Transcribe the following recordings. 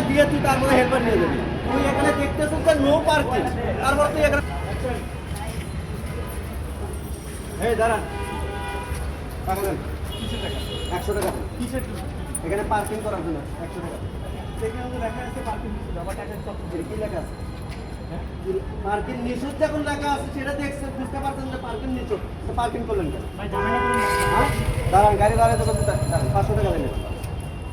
দিয়ে তুই তারপরে হেল্পার নিয়ে যাবি। তুই এখানে দেখতেছিস যে নো পার্কিং, তারপর তুই এখানে এই দাঁড়ান, টাকা দেন 100 টাকা দেন। কিসের এখানে পার্কিং করার জন্য 100 টাকা। সেখানে তো লেখা আছে পার্কিং নিষেধ, আবার টাকা সব কি লেখা আছে? পার্কিং নিষেধ যখন লেখা আছে সেটা দেখছে, বুঝতে পারছেন যে পার্কিং নিষেধ, তো পার্কিং করলেন কেন? ভাই ঝামেলা করে না। হ্যাঁ দাঁড়ান, গাড়ি দাঁড়ায় তো দাঁড়ান, 500 টাকা দেন।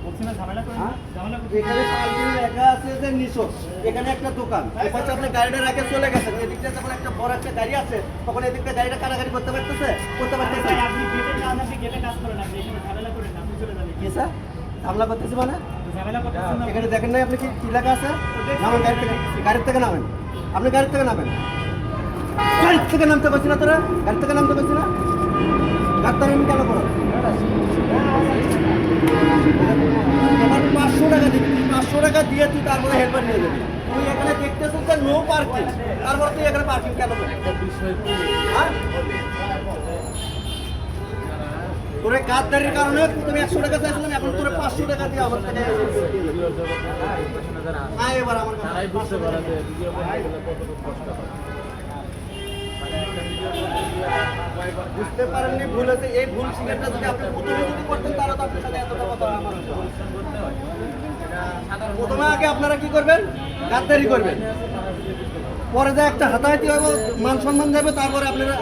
বলছি না ঝামেলা করে না, হ্যাঁ? ঝামেলা করে এখানে পার্কিং লেখা আছে যে নিষেধ, এখানে একটা দোকান, এপাশে আপনি গাড়িটা রেখে চলে গেছেন, এদিকটা যখন একটা বড় একটা গাড়ি আছে তখন এদিকটা গাড়িটা কাটাকাটি করতে পারতেছে? করতে পারতেছে ভাই আপনি গেটে কাজ, আপনি গেটে কাজ করেন, আপনি এখানে ঝামেলা করেন না, আপনি চলে যাবেন। কি স্যার হামলা করতেছি মানে? ঝামেলা করতেছেন না। এখানে দেখেন নাই আপনি কি লেখা আছে? নামেন গাড়ির থেকে নামেন, আপনি গাড়ির থেকে নামেন। গাড়ির থেকে নামতে পারছি না তোরা, গাড়ির থেকে নামতে পারছি না, গাড়িতে আমি কেন করো? এবার 500 টাকা দিবি, 500 টাকা দিয়ে তুই তারপরে হেল্পার নিয়ে যাবি। তুই এখানে দেখতেছিস যে নো পার্কিং, তারপর তুই এখানে পার্কিং কেন করবি? হ্যাঁ? তোর এই গাদ্দারির কারণে তুমি 100 টাকা চাইছিলাম, এখন তোর 500 টাকা দিয়ে আমার থেকে হ্যাঁ এবার আমার বুঝতে পারেননি, ভুল হয়েছে। এই ভুল স্বীকারটা যদি আপনি প্রথমে যদি করতেন তাহলে তো আপনার সাথে এতটা কথা আমার হতো না। প্রথমে আগে আপনারা কি করবেন? গাদ্দারি করবেন, পরে যা একটা হাতাহাতি হবে, মান সম্মান যাবে, তারপরে আপনারা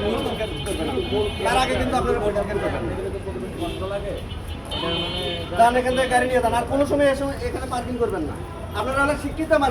ভোট করবেন। তার আগে কিন্তু আপনারা ভোট করবেন। যান এখান থেকে গাড়ি নিয়ে যান, আর কোনো সময় এখানে পার্কিং করবেন না। আপনারা অনেক শিক্ষিত মানুষ।